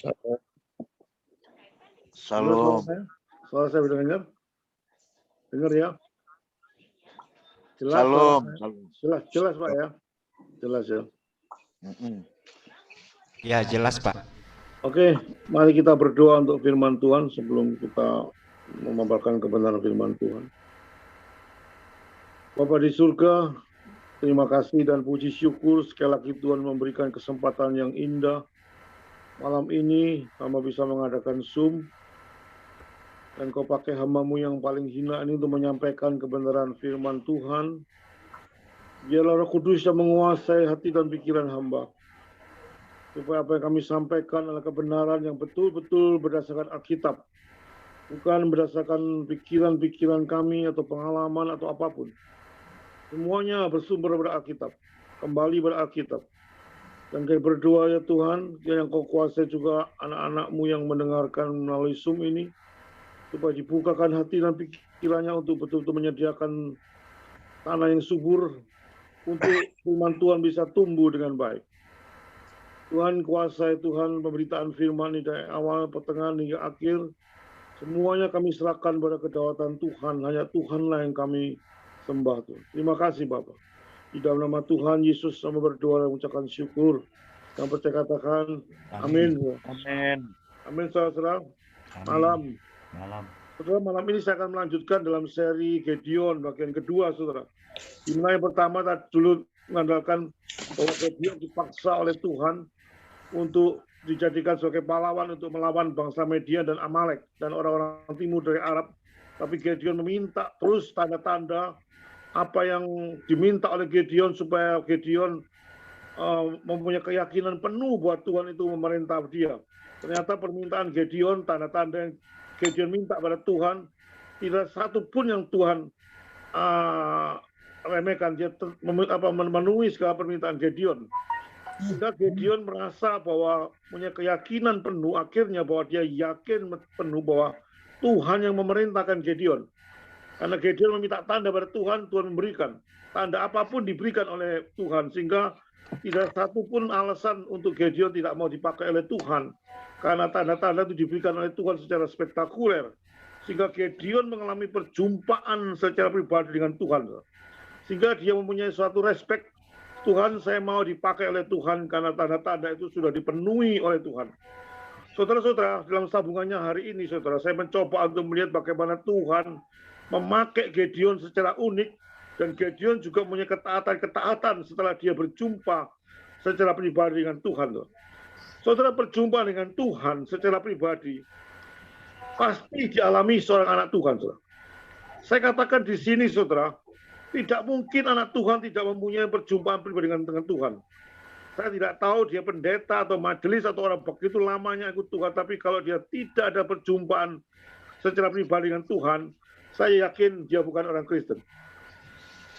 Halo, Shalom. suara saya bisa dengar? Dengar ya? Jelas Shalom. suara saya? Jelas Pak ya? Jelas ya? Ya, jelas Pak. Oke, mari kita berdoa untuk firman Tuhan sebelum kita memaparkan kebenaran firman Tuhan. Bapa di surga, terima kasih dan puji syukur sekali lagi Tuhan memberikan kesempatan yang indah. Malam ini hamba bisa mengadakan Zoom dan kau pakai hamba-Mu yang paling hina ini untuk menyampaikan kebenaran firman Tuhan. Biarlah Roh Kudus yang menguasai hati dan pikiran hamba. Supaya apa yang kami sampaikan adalah kebenaran yang betul-betul berdasarkan Alkitab. Bukan berdasarkan pikiran-pikiran kami atau pengalaman atau apapun. Semuanya bersumber pada Alkitab. Kembali pada Alkitab. Dan kami berdoa ya Tuhan, yang kau kuasai juga anak-anak-Mu yang mendengarkan melalui Zoom ini. Supaya dibukakan hati dan pikirannya untuk betul-betul menyediakan tanah yang subur. Untuk firman Tuhan bisa tumbuh dengan baik. Tuhan kuasai Tuhan pemberitaan firman ini dari awal, pertengahan hingga akhir. Semuanya kami serahkan pada kedaulatan Tuhan. Hanya Tuhanlah yang kami sembah Tuhan. Terima kasih Bapak. Di dalam nama Tuhan Yesus kami berdoa dan mengucapkan syukur. Dan percaya katakan amin. Amin. Amin saudara-saudara. Malam. Saudara, malam ini saya akan melanjutkan dalam seri Gideon bagian kedua saudara. Di mana yang pertama dulu mengandalkan bahwa Gideon dipaksa oleh Tuhan untuk dijadikan sebagai pahlawan untuk melawan bangsa Media dan Amalek dan orang-orang timur dari Arab. Tapi Gideon meminta terus tanda-tanda apa yang diminta oleh Gideon supaya Gideon mempunyai keyakinan penuh buat Tuhan itu memerintah dia. Ternyata permintaan Gideon, tanda-tanda yang Gideon minta pada Tuhan, tidak satu pun yang Tuhan remehkan. Dia memenuhi segala permintaan Gideon. Sehingga Gideon merasa bahwa punya keyakinan penuh, akhirnya bahwa dia yakin penuh bahwa Tuhan yang memerintahkan Gideon. Karena Gideon meminta tanda pada Tuhan, Tuhan memberikan. Tanda apapun diberikan oleh Tuhan, sehingga tidak satu pun alasan untuk Gideon tidak mau dipakai oleh Tuhan. Karena tanda-tanda itu diberikan oleh Tuhan secara spektakuler. Sehingga Gideon mengalami perjumpaan secara pribadi dengan Tuhan. Sehingga dia mempunyai suatu respect. Tuhan, saya mau dipakai oleh Tuhan karena tanda-tanda itu sudah dipenuhi oleh Tuhan. Saudara-saudara, dalam sambungannya hari ini, saudara, saya mencoba untuk melihat bagaimana Tuhan memakai Gideon secara unik, dan Gideon juga punya ketaatan-ketaatan setelah dia berjumpa secara pribadi dengan Tuhan. Saudara, berjumpa dengan Tuhan secara pribadi pasti dialami seorang anak Tuhan, saudara. Saya katakan di sini, saudara, tidak mungkin anak Tuhan tidak mempunyai perjumpaan pribadi dengan Tuhan. Saya tidak tahu dia pendeta atau majelis atau orang begitu lamanya ikut Tuhan, tapi kalau dia tidak ada perjumpaan secara pribadi dengan Tuhan, saya yakin dia bukan orang Kristen.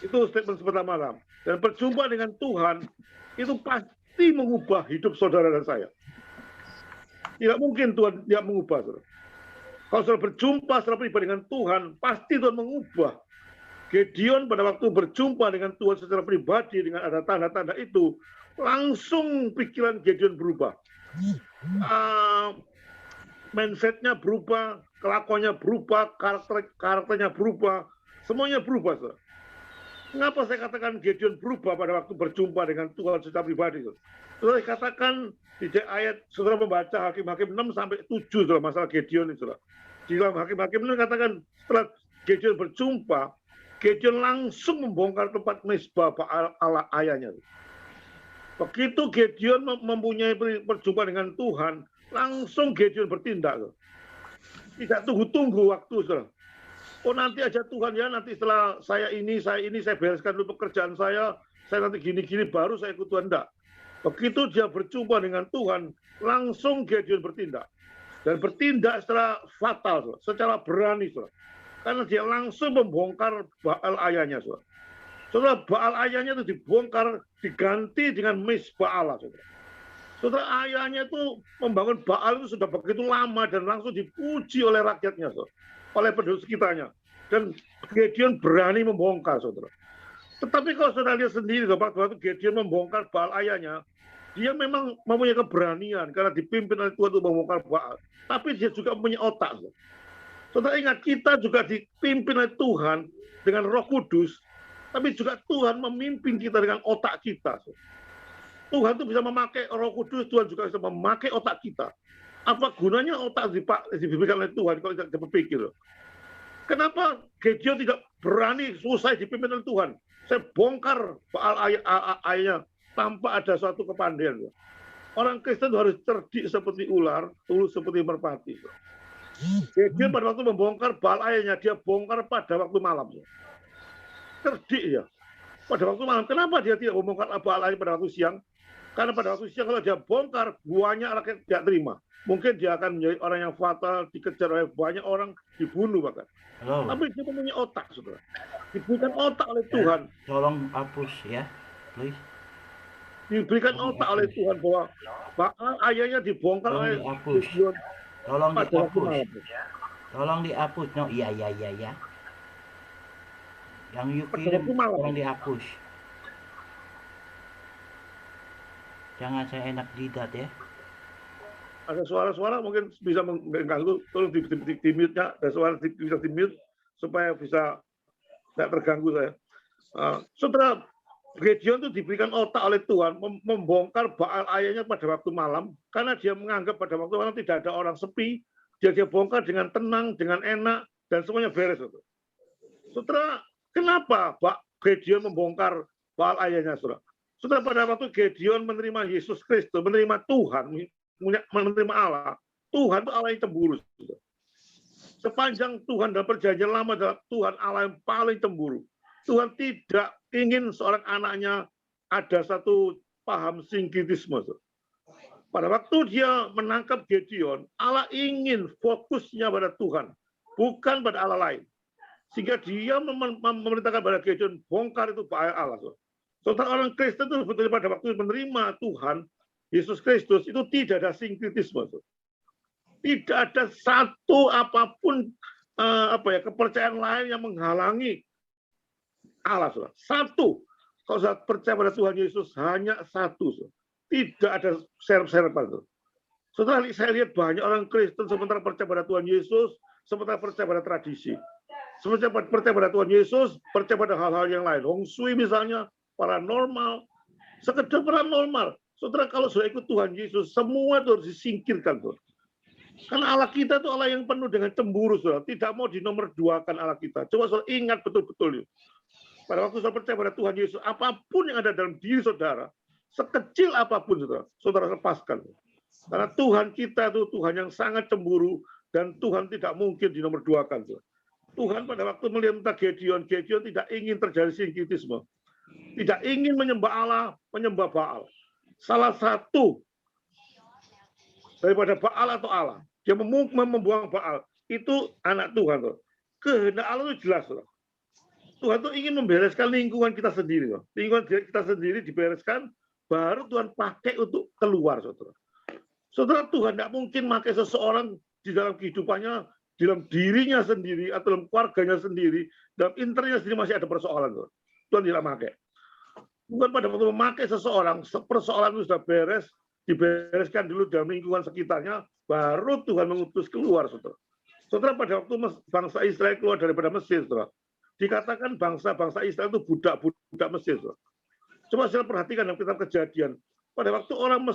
Itu statement pertama. Dan perjumpaan dengan Tuhan itu pasti mengubah hidup saudara dan saya. Tidak mungkin Tuhan tidak mengubah, saudara. Kalau saudara berjumpa secara pribadi dengan Tuhan, pasti Tuhan mengubah. Gideon pada waktu berjumpa dengan Tuhan secara pribadi dengan ada tanda-tanda itu, langsung pikiran Gideon berubah. Mindsetnya berubah, kelakuannya berubah, karakternya berubah, semuanya berubah. Saudara. Mengapa saya katakan Gideon berubah pada waktu berjumpa dengan Tuhan secara pribadi? Saudara katakan di ayat, saudara membaca Hakim-Hakim 6 sampai 7 saudara, masalah Gideon itu. Saudara. Di dalam Hakim-Hakim 6 katakan setelah Gideon berjumpa, Gideon langsung membongkar tempat mezbah Allah ayahnya. Begitu Gideon mempunyai perjumpaan dengan Tuhan, langsung Gideon bertindak. Tidak tunggu-tunggu waktu. Saudara. Oh nanti aja Tuhan ya, nanti setelah saya bereskan dulu pekerjaan saya nanti gini-gini baru saya ikut Tuhan. Tidak. Begitu dia berjumpa dengan Tuhan, langsung Gideon bertindak. Dan bertindak secara fatal, secara berani. Saudara. Karena dia langsung membongkar Baal ayahnya. Saudara. Saudara, Baal ayahnya itu dibongkar, diganti dengan mezbah Allah. Saudara. Saudara, ayahnya itu membangun Baal itu sudah begitu lama dan langsung dipuji oleh rakyatnya. Saudara. Oleh penduduk sekitarnya. Dan Gideon berani membongkar, saudara. Tetapi kalau saudara lihat sendiri, waktu Gideon membongkar Baal ayahnya, Dia memang mempunyai keberanian karena dipimpin oleh Tuhan untuk membongkar Baal. Tapi dia juga mempunyai otak. Saudara ingat, kita juga dipimpin oleh Tuhan dengan Roh Kudus, tapi juga Tuhan memimpin kita dengan otak kita. Tuhan itu bisa memakai Roh Kudus, Tuhan juga bisa memakai otak kita. Apa gunanya otak diberikan oleh Tuhan kalau tidak berpikir? Kenapa Gideon tidak berani selesai dipimpin oleh Tuhan? Saya bongkar Baal ayahnya tanpa ada suatu kepandaian. Orang Kristen harus cerdik seperti ular, tulus seperti merpati. Gideon pada waktu membongkar Baal ayahnya, dia bongkar pada waktu malam. Cerdik ya. Pada waktu malam. Kenapa dia tidak membongkar Baal ayahnya pada waktu siang? Karena pada waktu siang kalau dia bongkar, banyak rakyat tidak terima. Mungkin dia akan menjadi orang yang fatal, dikejar oleh banyak orang, dibunuh bahkan. Tapi dia mempunyai otak, saudara. Diberikan otak oleh Tuhan. Tolong hapus ya, please. Diberikan otak oleh Tuhan bahwa Baal ayahnya dibongkar oleh Gideon. Tolong dihapus. Tolong dihapus. No, iya. Yang you kirim tolong dihapus. Jangan saya enak jidat ya. Ada suara-suara mungkin bisa mengganggu, tolong di mute-nya, ada suara bisa di mute supaya bisa tidak terganggu saya. Saudara, Gideon itu diberikan otak oleh Tuhan membongkar Baal ayahnya pada waktu malam karena dia menganggap pada waktu malam tidak ada orang sepi, dia bongkar dengan tenang, dengan enak, dan semuanya beres. Saudara, kenapa Gideon membongkar Baal ayahnya, saudara? Saudara, pada waktu Gideon menerima Yesus Kristus, menerima Tuhan, menerima Allah, Tuhan itu Allah yang cemburu. Sepanjang Tuhan dalam perjanjian lama adalah Tuhan Allah yang paling cemburu. Tuhan tidak ingin seorang anaknya ada satu paham sinkritisme. Pada waktu dia menangkap Gideon, Allah ingin fokusnya pada Tuhan, bukan pada Allah lain. Sehingga dia memerintahkan pada Gideon, bongkar itu Baal Allah. Saudara, orang Kristen itu sebetulnya pada waktu menerima Tuhan, Yesus Kristus, itu tidak ada sinkritisme. Tidak ada satu apapun kepercayaan lain yang menghalangi Allah. Satu. Kalau saya percaya pada Tuhan Yesus, hanya satu. Tidak ada serep-serepan. Saudara, saya lihat banyak orang Kristen sementara percaya pada Tuhan Yesus, sementara percaya pada tradisi. Sementara percaya pada Tuhan Yesus, percaya pada hal-hal yang lain. Hong Sui misalnya, paranormal, sekedar paranormal. Saudara, kalau sudah ikut Tuhan Yesus, semua itu harus disingkirkan. Saudara. Karena Allah kita itu Allah yang penuh dengan cemburu. Saudara. Tidak mau dinomorduakan Allah kita. Coba saudara ingat betul-betul. Pada waktu saudara percaya pada Tuhan Yesus, apapun yang ada dalam diri saudara, sekecil apapun saudara lepaskan. Karena Tuhan kita itu Tuhan yang sangat cemburu, dan Tuhan tidak mungkin dinomorduakan. Saudara. Tuhan pada waktu melihat Gideon tidak ingin terjadi sinkritisme. Tidak ingin menyembah Allah, menyembah Baal. Salah satu daripada Baal atau Allah, dia membuang Baal, itu anak Tuhan. Kehendak Allah itu jelas. Tuhan itu ingin membereskan lingkungan kita sendiri. Lingkungan kita sendiri dibereskan, baru Tuhan pakai untuk keluar. Saudara, Tuhan tidak mungkin pakai seseorang di dalam kehidupannya, di dalam dirinya sendiri, atau dalam keluarganya sendiri, dalam internalnya sendiri masih ada persoalan. Tuhan tidak pakai. Bukan pada waktu memakai seseorang, persoalan itu sudah beres, dibereskan dulu dalam lingkungan sekitarnya, baru Tuhan mengutus keluar, saudara. Saudara, pada waktu bangsa Israel keluar daripada Mesir, saudara, dikatakan bangsa Israel itu budak Mesir, saudara. Coba saya perhatikan dalam kitab Kejadian. Pada waktu orang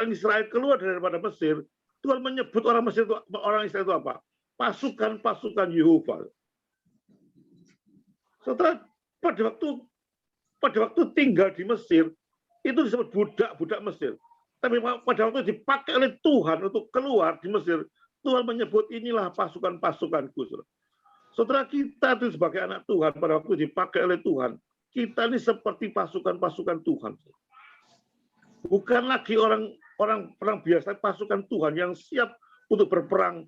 Israel keluar daripada Mesir, Tuhan menyebut orang Israel itu apa? Pasukan-pasukan Yehova. Saudara, pada waktu tinggal di Mesir, itu disebut budak Mesir. Tapi pada waktu dipakai oleh Tuhan untuk keluar di Mesir, Tuhan menyebut inilah pasukan-pasukanku. Saudara, kita itu sebagai anak Tuhan, pada waktu dipakai oleh Tuhan, kita ini seperti pasukan-pasukan Tuhan. Bukan lagi orang biasa, pasukan Tuhan yang siap untuk berperang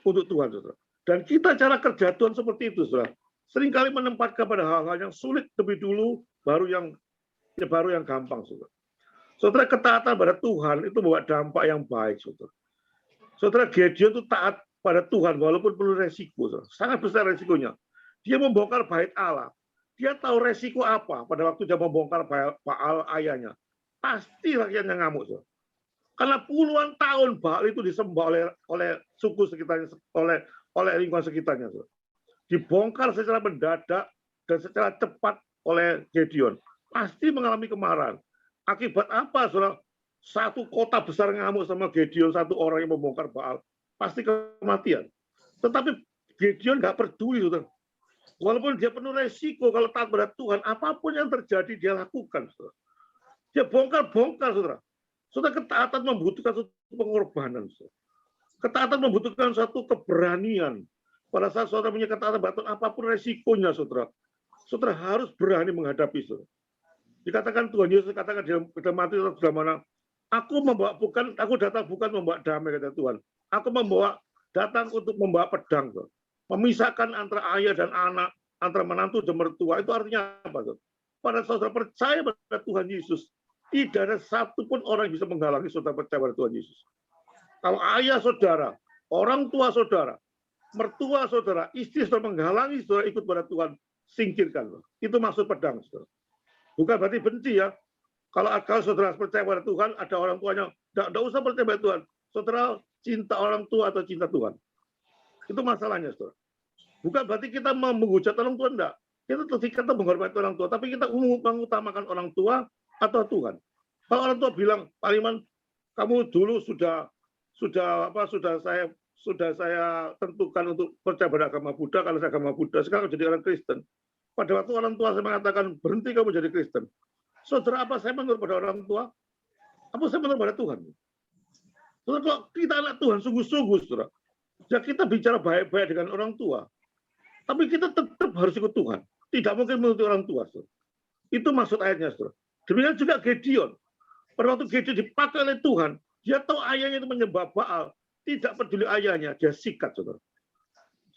untuk Tuhan. Saudara. Dan kita cara kerja Tuhan seperti itu, saudara. Seringkali menempatkan pada hal-hal yang sulit lebih dulu, baru yang gampang, saudara. Saudara, ketaatan pada Tuhan itu membawa dampak yang baik, saudara. Saudara, Gideon itu taat pada Tuhan walaupun perlu resiko, saudara. Sangat besar resikonya. Dia membongkar bait Allah. Dia tahu resiko apa pada waktu dia membongkar Baal ayahnya. pasti rakyatnya ngamuk. Saudara. Karena puluhan tahun Baal itu disembah oleh suku sekitarnya, oleh lingkungan sekitarnya. Saudara. Dibongkar secara mendadak dan secara cepat oleh Gideon. Pasti mengalami kemarahan. Akibat apa, saudara? Satu kota besar ngamuk sama Gideon, satu orang yang membongkar Baal. Pasti kematian. Tetapi Gideon nggak peduli, saudara. Walaupun dia penuh resiko, kalau taat pada Tuhan, apapun yang terjadi dia lakukan. Saudara. Dia bongkar-bongkar, saudara. Saudara, ketaatan membutuhkan suatu pengorbanan. Saudara. Ketaatan membutuhkan suatu keberanian. Pada saat saudara punya ketaatan batin, apapun resikonya, saudara. Saudara harus berani menghadapi, saudara. Dikatakan Tuhan Yesus katakan dalam Matius mana, aku datang bukan membawa damai, kata Tuhan. Aku datang untuk membawa pedang, saudara. Memisahkan antara ayah dan anak, antara menantu dan mertua. Itu artinya apa, saudara? Pada saudara percaya pada Tuhan Yesus, tidak ada satu pun orang yang bisa menghalangi saudara percaya pada Tuhan Yesus. Kalau ayah saudara, orang tua saudara, mertua saudara, istri saudara menghalangi saudara ikut pada Tuhan, singkirkan. Itu maksud pedang, saudara. Bukan berarti benci ya. Kalau saudara percaya pada Tuhan, ada orang tuanya, tidak usah percaya pada Tuhan. Saudara cinta orang tua atau cinta Tuhan. Itu masalahnya, saudara. Bukan berarti kita menghujat orang tua, enggak. Kita menghormati orang tua, tapi kita mengutamakan orang tua atau Tuhan. Kalau orang tua bilang, Pak Liman, kamu dulu sudah saya tentukan untuk percaya pada agama Buddha, kalau saya agama Buddha, sekarang jadi orang Kristen. Pada waktu orang tua saya mengatakan, berhenti kamu jadi Kristen. Saudara, apa saya menurut pada orang tua? Apa saya menurut pada Tuhan? Saudara, kalau kita anak Tuhan, sungguh-sungguh, saudara. Ya kita bicara baik-baik dengan orang tua. Tapi kita tetap harus ikut Tuhan. Tidak mungkin menuruti orang tua. Saudara. Itu maksud ayatnya, saudara. Demikian juga Gideon. Pada waktu Gideon dipakai oleh Tuhan, dia tahu ayahnya itu menyembah Baal. Tidak peduli ayahnya, dia sikat, saudara.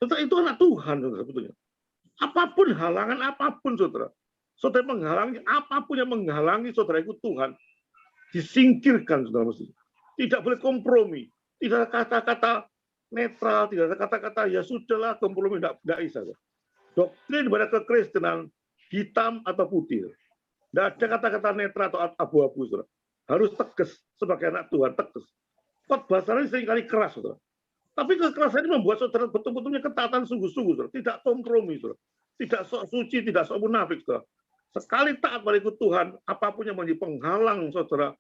Saudara, itu anak Tuhan, saudara, sebetulnya. Apapun halangan, apapun, saudara. Saudara menghalangi, apapun yang menghalangi saudara ikut Tuhan, disingkirkan, saudara. Tidak boleh kompromi. Tidak ada kata-kata netral, tidak ada kata-kata ya sudahlah, kompromi tidak bisa. Doktrin pada kekristenan hitam atau putih. Tidak ada kata-kata netral atau abu-abu, saudara. Harus tegas sebagai anak Tuhan, tegas. Khotbah ini seringkali keras, saudara. Tapi kekerasan ini membuat saudara betul-betulnya ketaatan sungguh-sungguh, saudara. Tidak kompromi, saudara. Tidak sok suci, tidak sok munafik, saudara. Sekali taat pada ikut Tuhan, apapun yang menjadi penghalang saudara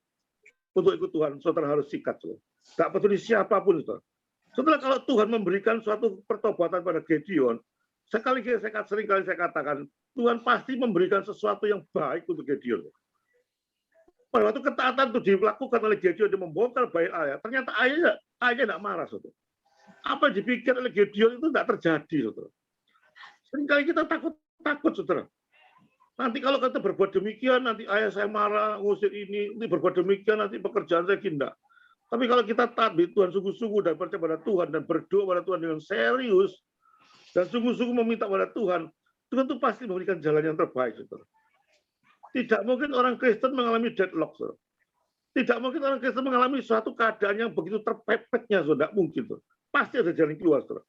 untuk ikut Tuhan, saudara harus sikat, saudara. Tidak peduli siapapun, saudara. Setelah kalau Tuhan memberikan suatu pertobatan pada Gideon, seringkali saya katakan, Tuhan pasti memberikan sesuatu yang baik untuk Gideon. Pada waktu ketaatan itu dilakukan oleh Gideon, dia membongkar baik ayah, ternyata ayahnya tidak marah, saudara. Apa yang dipikir oleh Gideon itu tidak terjadi, saudara. Seringkali kita takut, saudara. Nanti kalau kita berbuat demikian, nanti ayah saya marah, ngusir ini, nanti berbuat demikian, nanti pekerjaan saya kinda. Tapi kalau kita taat Tuhan sungguh-sungguh dan percaya pada Tuhan dan berdoa pada Tuhan dengan serius dan sungguh-sungguh meminta pada Tuhan, Tuhan itu pasti memberikan jalan yang terbaik, saudara. Tidak mungkin orang Kristen mengalami deadlock, saudara. Tidak mungkin orang Kristen mengalami suatu keadaan yang begitu terpepetnya, saudara. Tidak mungkin, saudara. Pasti ada jalan keluar, saudara.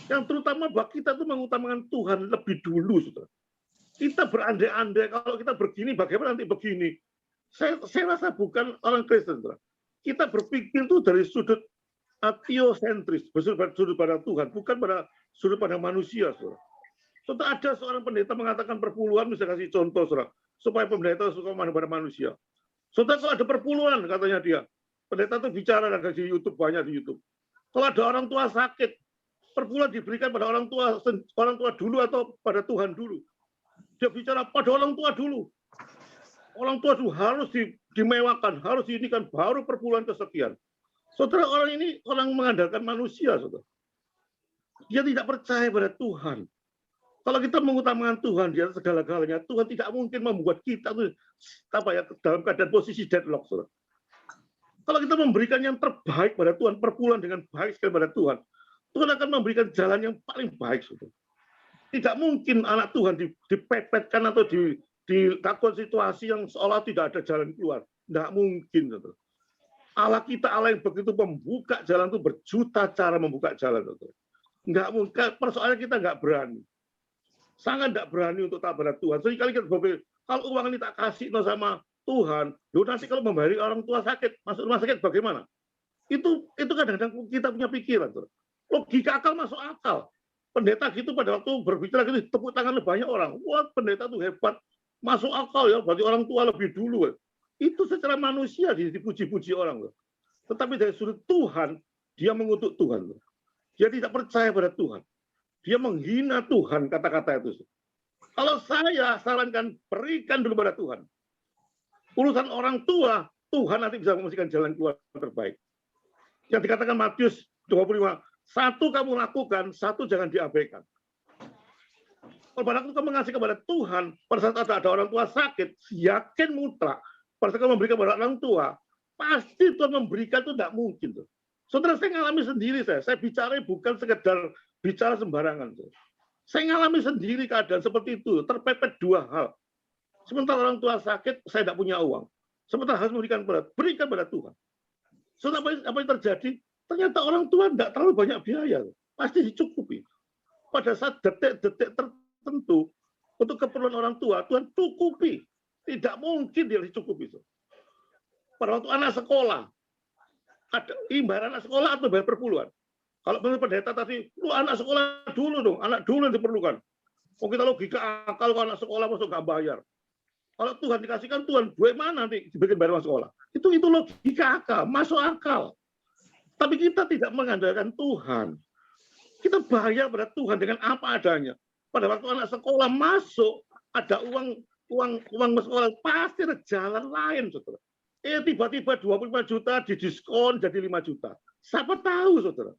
Yang terutama bahwa kita itu mengutamakan Tuhan lebih dulu, saudara. Kita berandai-andai kalau kita begini, bagaimana nanti begini. Saya rasa bukan orang Kristen. Saudara. Kita berpikir itu dari sudut teosentris, sudut pada Tuhan, bukan pada sudut pada manusia. Saudara. Saudara, ada seorang pendeta mengatakan perpuluhan, bisa kasih contoh, saudara, supaya pendeta suka pada manusia. Saudara, kalau ada perpuluhan, katanya dia, pendeta itu bicara di YouTube, banyak di YouTube. Kalau ada orang tua sakit, perpuluhan diberikan pada orang tua dulu atau pada Tuhan dulu. Dia bicara pada orang tua dulu. Orang tua dulu harus dimewakan, harus diinikan, baru perpuluhan kesekian. Saudara, orang ini orang mengandalkan manusia, saudara. Dia tidak percaya pada Tuhan. Kalau kita mengutamakan Tuhan di atas segala-galanya, Tuhan tidak mungkin membuat kita dalam keadaan posisi deadlock, saudara. Kalau kita memberikan yang terbaik pada Tuhan, perpuluhan dengan baik sekali pada Tuhan, Tuhan akan memberikan jalan yang paling baik, saudara. Tidak mungkin anak Tuhan dipepetkan atau ditakut situasi yang seolah tidak ada jalan keluar. Tidak mungkin. Saudara. Allah kita, Allah yang begitu membuka jalan itu berjuta cara membuka jalan. Saudara. Nggak mungkin. Persoalannya kita nggak berani. Sangat nggak berani untuk taat pada Tuhan. Seringkali kita berpikir, kalau uang ini tak kasih sama Tuhan, nanti kalau membayari orang tua sakit, masuk rumah sakit bagaimana? Itu kadang-kadang kita punya pikiran. Logika akal masuk akal. Pendeta gitu pada waktu berbicara gitu, tepuk tangan oleh banyak orang. Wah, pendeta itu hebat. Masuk akal ya, berarti orang tua lebih dulu. Itu secara manusia dipuji-puji orang. Tetapi dari sudut Tuhan, dia mengutuk Tuhan. Dia tidak percaya pada Tuhan. Dia menghina Tuhan, kata-kata itu. Kalau saya sarankan, berikan dulu pada Tuhan. Urusan orang tua, Tuhan nanti bisa memberikan jalan keluar terbaik. Yang dikatakan Matius 25, satu kamu lakukan, satu jangan diabaikan. Kalau pada waktu kamu mengasihi kepada Tuhan, pada saat ada orang tua sakit, yakin mutlak, pada saat kamu memberikan kepada orang tua, pasti Tuhan memberikan itu tidak mungkin. Saudara, saya ngalami sendiri, saya bicara bukan sekedar bicara sembarangan. Saya ngalami sendiri keadaan seperti itu, terpepet dua hal. Sementara orang tua sakit, saya tidak punya uang. Sementara harus berikan pada Tuhan. Saudara, apa yang terjadi? Ternyata orang tua tidak terlalu banyak biaya, pasti dicukupi. Pada saat detik-detik tertentu untuk keperluan orang tua, Tuhan cukupi. Tidak mungkin dia dicukupi. Pada waktu anak sekolah, ada imbalan anak sekolah atau bayar perpuluhan. Kalau menurut pendeta tadi, lu anak sekolah dulu dong, anak dulu yang diperlukan. Oh, kita logika akal kalau anak sekolah masuk nggak bayar. Kalau Tuhan dikasihkan Tuhan, duit mana nanti dibikin bayar sekolah? Itu logika akal, masuk akal. Tapi kita tidak mengandalkan Tuhan. Kita bayar pada Tuhan dengan apa adanya. Pada waktu anak sekolah masuk, ada uang sekolah, pasti ada jalan lain, saudara. Tiba-tiba 25 juta didiskon jadi 5 juta. Siapa tahu, saudara.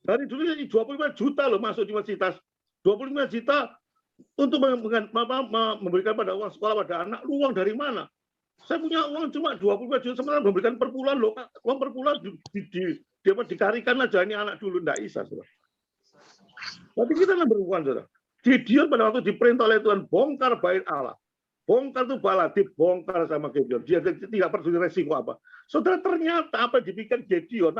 Dari dulu 25 juta loh masuk di universitas. 25 juta untuk memberikan pada uang sekolah pada anak. Uang dari mana? Saya punya uang cuma 25 juta, sementara memberikan perpuluhan loh. Uang perpuluhan dikarikan aja ini anak dulu, enggak bisa, saudara. Tapi kita number one, saudara. Gideon pada waktu diperintah oleh Tuhan bongkar bait Allah. Bongkar itu bala, dibongkar sama Gideon. Dia tidak peduli resiko apa. Saudara, ternyata apa yang dipikirkan Gideon,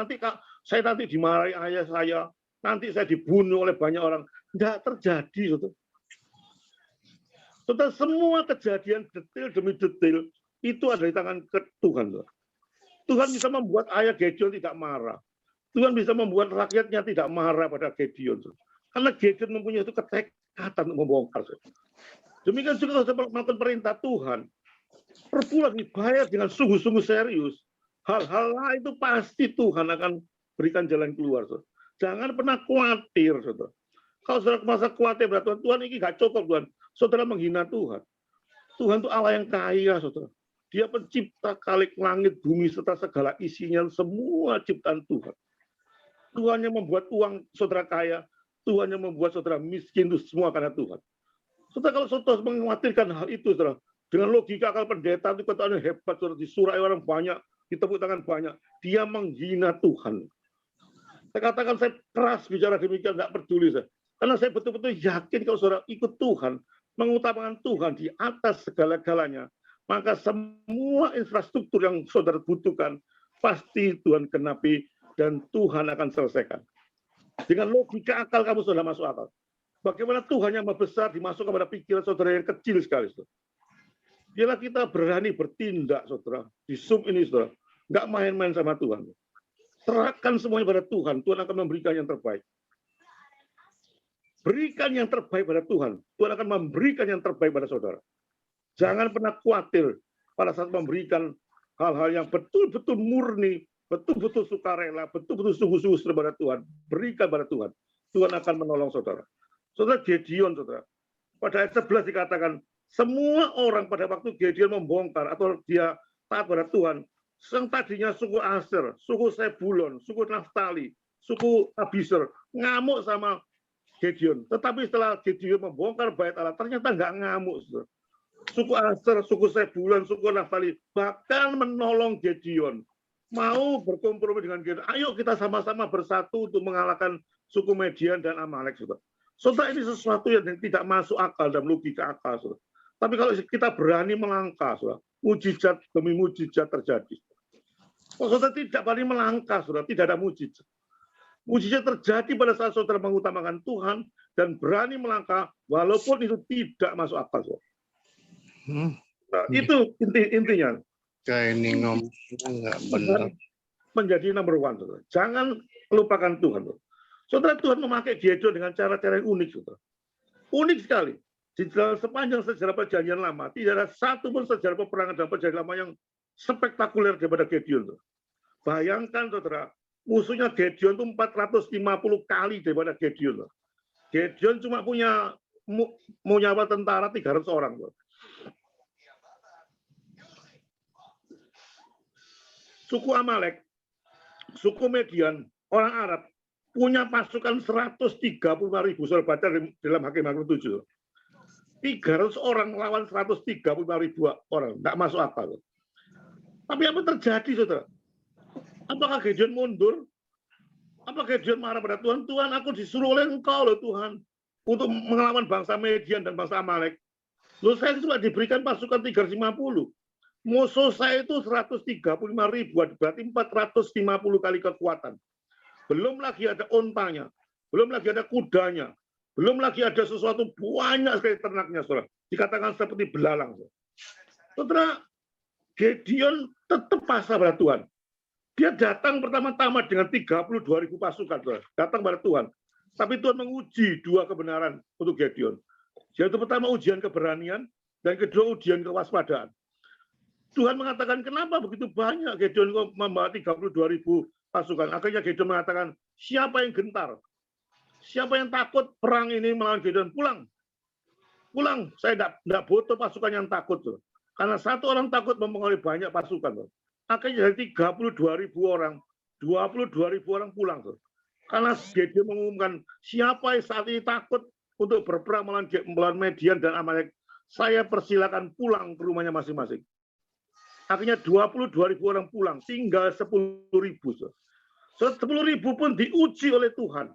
saya nanti dimarahi ayah saya, nanti saya dibunuh oleh banyak orang. Tidak terjadi, saudara. Saudara, semua kejadian detail demi detail itu ada di tangan Tuhan. Saudara. Tuhan bisa membuat ayah Gideon tidak marah. Tuhan bisa membuat rakyatnya tidak marah pada Gideon. Saudara. Karena Gideon mempunyai itu ketekatan untuk membongkar. Saudara. Demikian juga kalau melakukan perintah Tuhan, perpuluhan dibayar dengan sungguh-sungguh serius. Hal-hal lain itu pasti Tuhan akan berikan jalan keluar. Saudara. Jangan pernah khawatir, saudara. Kalau saudara merasa khawatir, berarti Tuhan ini nggak cukup, Tuhan. Saudara menghina Tuhan. Tuhan itu Allah yang kaya, saudara. Dia pencipta kalik langit, bumi, serta segala isinya, semua ciptaan Tuhan. Tuhan yang membuat uang saudara kaya, Tuhan yang membuat saudara miskin, itu semua karena Tuhan. Saudara, kalau saudara mengkhawatirkan hal itu, saudara, dengan logika akal pendeta itu katanya hebat, saudara, disurai orang banyak, ditepuk tangan banyak, dia menghina Tuhan. Saya katakan saya keras bicara demikian, tidak peduli saya. Karena saya betul-betul yakin kalau saudara ikut Tuhan, mengutamakan Tuhan di atas segala-galanya, maka semua infrastruktur yang saudara butuhkan, pasti Tuhan genapi dan Tuhan akan selesaikan. Dengan logika akal kamu sudah masuk akal. Bagaimana Tuhan yang besar dimasukkan pada pikiran saudara yang kecil sekali, saudara. Biarlah kita berani bertindak, saudara. Di Zoom ini, saudara. Nggak main-main sama Tuhan. Serahkan semuanya pada Tuhan. Tuhan akan memberikan yang terbaik. Berikan yang terbaik pada Tuhan. Tuhan akan memberikan yang terbaik pada saudara. Jangan pernah khawatir pada saat memberikan hal-hal yang betul-betul murni, betul-betul sukarela, betul-betul sungguh-sungguh kepada Tuhan. Berikan pada Tuhan. Tuhan akan menolong saudara. Saudara Gideon, saudara. Pada ayat 11 dikatakan, semua orang pada waktu Gideon membongkar atau dia taat pada Tuhan, yang tadinya suku Aser, suku Sebulon, suku Naftali, suku Abiser, ngamuk sama Gideon. Tetapi setelah Gideon membongkar bait Allah, ternyata nggak ngamuk. Saudara. Suku Aser, suku Sebulon, suku Naftali, bahkan menolong Gideon. Mau berkompromi dengan Gideon. Ayo kita sama-sama bersatu untuk mengalahkan suku Median dan Amalek. Saudara. Saudara, ini sesuatu yang tidak masuk akal dalam logika akal. Saudara. Tapi kalau kita berani melangkah, saudara, mujizat demi mujizat terjadi. Kalau saudara tidak berani melangkah, saudara, tidak ada mujizat. Mujizat terjadi pada saat saudara mengutamakan Tuhan dan berani melangkah, walaupun itu tidak masuk akal. Saudara. Nah, itu intinya. Kayak ini ngomongnya nggak benar. Menjadi number one. Saudara. Jangan lupakan Tuhan. Saudara, Tuhan memakai Gideon dengan cara-cara yang unik. Saudara. Unik sekali. Di dalam sepanjang sejarah perjanjian lama, tidak ada satu pun sejarah peperangan dalam perjanjian lama yang spektakuler daripada Gideon. Saudara. Bayangkan, saudara, musuhnya Gideon itu 450 kali daripada Gideon. Saudara. Gideon cuma punya tentara 300 orang. Saudara. Suku Amalek, suku Median, orang Arab, punya pasukan 135.000, saudara baca dalam Hakim-Hakim 7. 300 orang lawan 135.000 orang, tidak masuk akal. Tapi apa terjadi, saudara? Apakah Gideon mundur? Apakah Gideon marah pada Tuhan? Tuhan, aku disuruh oleh Engkau loh Tuhan, untuk melawan bangsa Median dan bangsa Amalek. Loh, saya cuma diberikan pasukan 350. Musuh saya itu 135.000, berarti 450 kali kekuatan. Belum lagi ada ontanya, belum lagi ada kudanya, belum lagi ada sesuatu banyak sekali ternaknya, saudara. Dikatakan seperti belalang. Saudara, Gideon tetap pasrah pada Tuhan. Dia datang pertama-tama dengan 32.000 pasukan, saudara. Datang pada Tuhan. Tapi Tuhan menguji dua kebenaran untuk Gideon. Yaitu pertama ujian keberanian, dan kedua ujian kewaspadaan. Tuhan mengatakan, kenapa begitu banyak Gideon kok membawa 32.000 pasukan? Akhirnya Gideon mengatakan, siapa yang gentar? Siapa yang takut perang ini melawan Gideon? Pulang. Pulang. Saya tidak butuh pasukan yang takut. Tuh. Karena satu orang takut mempengaruhi banyak pasukan. Tuh. Akhirnya dari 32.000 orang, 22.000 orang pulang. Tuh. Karena Gideon mengumumkan, siapa yang saat ini takut untuk berperang melawan Median dan Amalek, saya persilakan pulang ke rumahnya masing-masing. Akhirnya 22.000 orang pulang, tinggal 10.000. 10.000 pun diuji oleh Tuhan.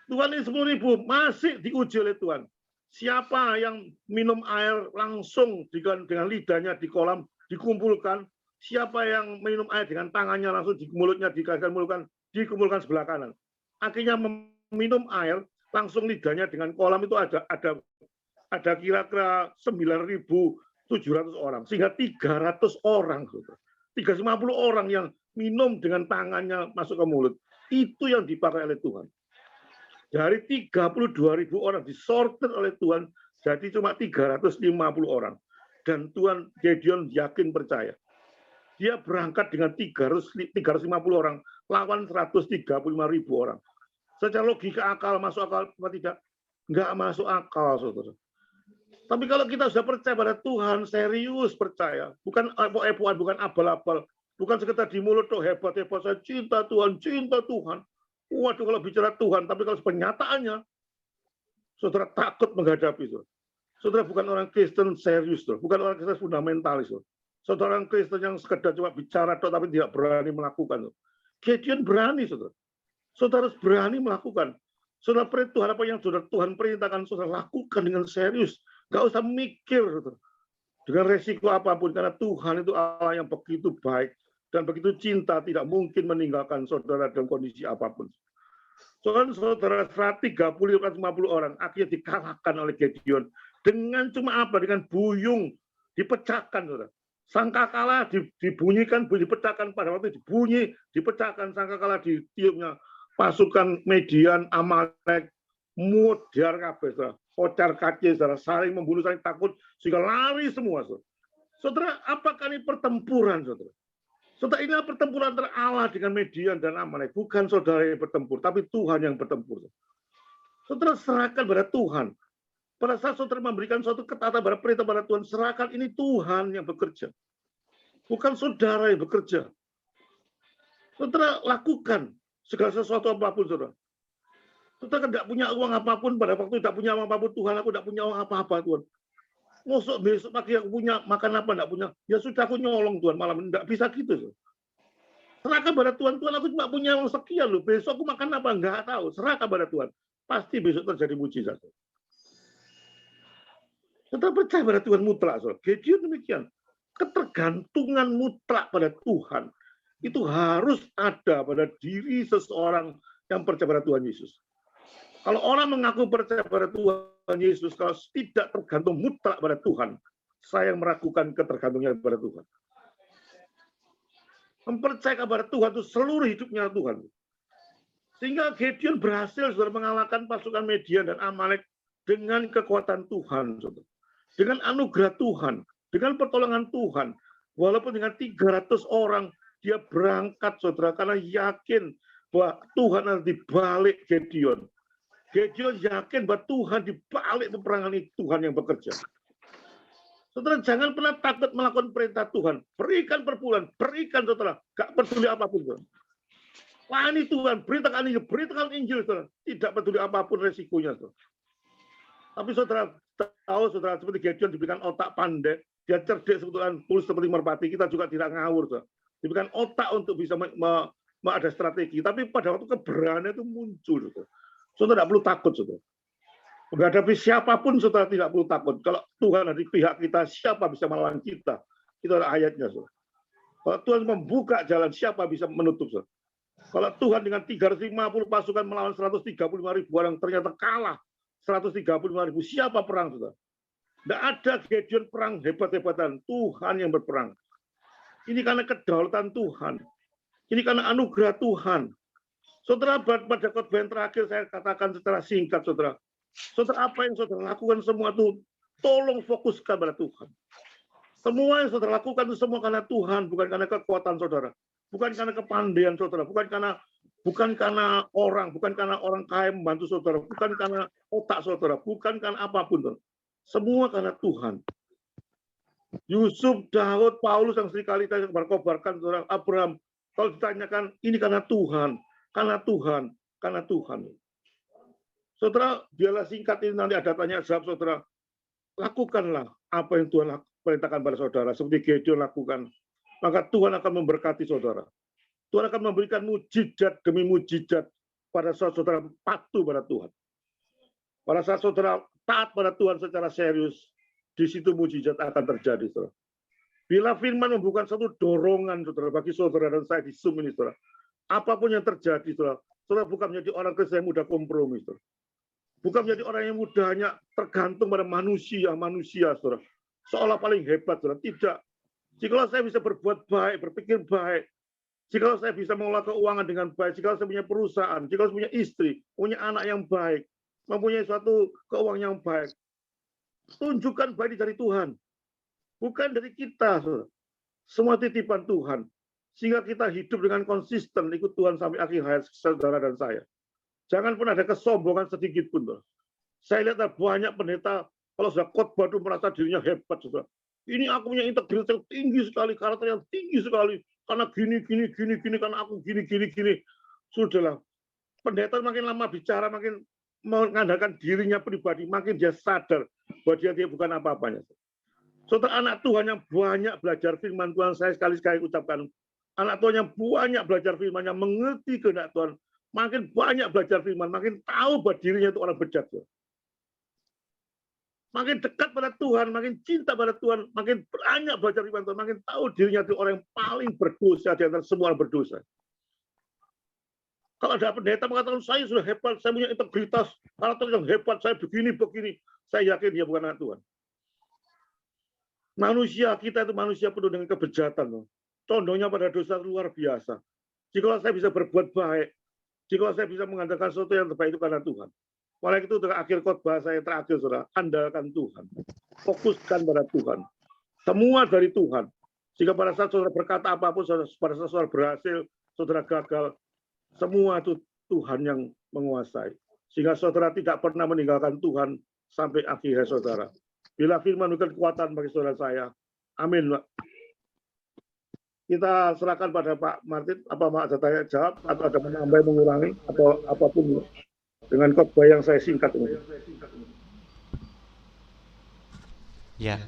Tuhan ini 10.000 masih diuji oleh Tuhan. Siapa yang minum air langsung dengan lidahnya di kolam dikumpulkan, siapa yang minum air dengan tangannya langsung di mulutnya dikumpulkan sebelah kanan. Akhirnya meminum air langsung lidahnya dengan kolam itu ada kira-kira 9.700 orang, sehingga 300 orang, 350 orang yang minum dengan tangannya masuk ke mulut. Itu yang dipakai oleh Tuhan. Dari 32.000 orang disortir oleh Tuhan, jadi cuma 350 orang. Dan Tuhan, Gideon yakin percaya. Dia berangkat dengan 350 orang, lawan 135.000 orang. Secara logika akal, masuk akal apa tidak? Enggak masuk akal, saudara. Tapi kalau kita sudah percaya pada Tuhan, serius percaya, bukan epok-epokan, bukan abal-abal, bukan sekedar di mulut tuh hebat-hebat, saya cinta Tuhan, cinta Tuhan. Waduh, kalau bicara Tuhan, tapi kalau kenyataannya, saudara takut menghadapi itu. Saudara bukan orang Kristen serius, bukan orang Kristen fundamentalis. Saudara orang Kristen yang sekedar cuma bicara tapi tidak berani melakukan. Gideon berani, saudara. Saudara harus berani melakukan. Saudara Tuhan apa yang Tuhan perintahkan, saudara lakukan dengan serius. Gak usah mikir, saudara. Dengan resiko apapun, karena Tuhan itu Allah yang begitu baik dan begitu cinta, tidak mungkin meninggalkan saudara dalam kondisi apapun. Saudara 150 orang akhirnya dikalahkan oleh Gideon dengan cuma apa? Dengan buyung dipecahkan, saudara. Sangkakala dibunyikan, dipecahkan pada waktu dibunyi, dipecahkan sangkakala ditiupnya pasukan Median, Amalek, mudar kabeh, saudara. Kocar kacir, saudara, saling membunuh, saling takut, sehingga lari semua, saudara. Saudara, apakah ini pertempuran, saudara? Saudara, ini pertempuran antara Allah dengan Median dan Amalek. Bukan saudara yang bertempur, tapi Tuhan yang bertempur. Saudara, serahkan pada Tuhan. Pada saat saudara memberikan suatu ketaatan pada perintah pada Tuhan, serahkan, ini Tuhan yang bekerja. Bukan saudara yang bekerja. Saudara, lakukan segala sesuatu apapun, saudara. Saudara tidak punya uang apapun, pada waktu tidak punya uang apapun, Tuhan, aku tidak punya uang apa-apa, Tuhan. Besok pagi aku punya makan apa, tidak punya. Ya sudah, aku nyolong, Tuhan, malam ini. Tidak bisa gitu. Tuh. Serahkan pada Tuhan, Tuhan, aku cuma punya uang sekian, loh. Besok aku makan apa, enggak tahu. Serahkan pada Tuhan. Pasti besok terjadi mujizat. Saudara percaya pada Tuhan mutlak, saudara. Gideon demikian. Ketergantungan mutlak pada Tuhan itu harus ada pada diri seseorang yang percaya pada Tuhan Yesus. Kalau orang mengaku percaya pada Tuhan Yesus, kalau tidak tergantung mutlak pada Tuhan, saya yang meragukan ketergantungan kepada Tuhan. Mempercayai kepada Tuhan itu seluruh hidupnya Tuhan. Sehingga Gideon berhasil saudara mengalahkan pasukan Midian dan Amalek dengan kekuatan Tuhan, saudara. Dengan anugerah Tuhan, dengan pertolongan Tuhan. Walaupun dengan 300 orang dia berangkat, saudara, karena yakin bahwa Tuhan ada di balik Gideon. Gideon yakin bahwa Tuhan di balik peperangan itu Tuhan yang bekerja. Saudara, jangan pernah takut melakukan perintah Tuhan. Berikan perpuluhan, berikan, saudara. Gak peduli apapun, saudara. Layani Tuhan, beritakan Injil, saudara. Tidak peduli apapun resikonya, saudara. Tapi saudara tahu, saudara, seperti Gideon diberikan otak pandai, dia cerdik sebetulnya, tulus seperti merpati, kita juga tidak ngawur, saudara. Diberikan otak untuk bisa ada strategi. Tapi pada waktu keberanian itu muncul, saudara. Saudara tidak perlu takut, saudara. Menghadapi siapapun, saudara tidak perlu takut. Kalau Tuhan ada di pihak kita, siapa bisa melawan kita? Itu adalah ayatnya, saudara. Kalau Tuhan membuka jalan, siapa bisa menutup, saudara? Kalau Tuhan dengan 350 pasukan melawan 135.000 orang ternyata kalah 135.000, siapa perang, saudara? Tidak ada Gideon perang hebat-hebatan. Tuhan yang berperang. Ini karena kedaulatan Tuhan. Ini karena anugerah Tuhan. Saudara, pada khotbah yang terakhir saya katakan secara singkat, saudara. Saudara, apa yang saudara lakukan semua itu, tolong fokuskan pada Tuhan. Semua yang saudara lakukan itu semua karena Tuhan, bukan karena kekuatan saudara. Bukan karena kepandaian saudara, bukan karena orang, bukan karena orang kaya membantu saudara, bukan karena otak saudara, bukan karena apapun, saudara. Semua karena Tuhan. Yusuf, Daud, Paulus yang sekali kita berkobarkan, saudara, Abraham, kalau ditanyakan, ini karena Tuhan, karena Tuhan, karena Tuhan. Saudara, biarlah singkat ini nanti ada tanya jawab, saudara. Lakukanlah apa yang Tuhan perintahkan pada saudara, seperti Gideon lakukan. Maka Tuhan akan memberkati saudara. Tuhan akan memberikan mujizat demi mujizat pada saat saudara patuh pada Tuhan. Pada saat saudara taat pada Tuhan secara serius, di situ mujizat akan terjadi, saudara. Bila firman membuka satu dorongan, saudara, bagi saudara dan saya di Zoom ini, saudara. Apapun yang terjadi, saudara, saudara bukan menjadi orang Kristen yang mudah kompromi, saudara. Bukan menjadi orang yang mudah hanya tergantung pada manusia, saudara. Seolah paling hebat, saudara. Tidak. Jikalau saya bisa berbuat baik, berpikir baik, jikalau saya bisa mengelola keuangan dengan baik, jikalau saya punya perusahaan, jikalau saya punya istri, punya anak yang baik, mempunyai suatu keuangan yang baik, tunjukkan baik dari Tuhan. Bukan dari kita, saudara. Semua titipan Tuhan. Sehingga kita hidup dengan konsisten ikut Tuhan sampai akhir hayat saudara dan saya. Jangan pernah ada kesombongan sedikit pun, saudara. Saya lihat ada banyak pendeta kalau sudah khotbah itu merasa dirinya hebat, saudara. Ini aku punya integritas yang tinggi sekali, karakter yang tinggi sekali. Karena gini, karena aku gini. Sudahlah. Pendeta makin lama bicara, makin mengandalkan dirinya pribadi, makin dia sadar bahwa dia bukan apa-apanya. Saudara, anak Tuhan yang banyak belajar firman Tuhan, saya sekali-sekali ucapkan, anak Tuhan yang banyak belajar firman, yang mengerti kehendak Tuhan, makin banyak belajar firman, makin tahu bahwa dirinya itu orang bejat. Makin dekat pada Tuhan, makin cinta pada Tuhan, makin banyak belajar firman Tuhan, makin tahu dirinya itu orang yang paling berdosa di antara semua orang berdosa. Kalau ada pendeta mengatakan, saya sudah hebat, saya punya integritas, karakter yang hebat, saya begini, saya yakin dia bukan anak Tuhan. Manusia kita itu manusia penuh dengan kebejatan. Condongnya pada dosa luar biasa. Jikalau saya bisa berbuat baik, jikalau saya bisa mengandalkan sesuatu yang terbaik itu karena Tuhan. Oleh itu, dengan akhir khotbah saya terakhir, saudara, andalkan Tuhan. Fokuskan pada Tuhan. Semua dari Tuhan. Jika pada saat saudara berkata apapun, pada saat saudara berhasil, saudara gagal, semua itu Tuhan yang menguasai. Sehingga saudara tidak pernah meninggalkan Tuhan sampai akhir saudara. Bila firman memberikan kekuatan bagi saudara saya. Amin, Pak. Kita serahkan pada Pak Martin, apa ada tanya jawab, atau ada menambah, mengurangi, atau apapun. Dengan khotbah yang saya singkat ini. Ya,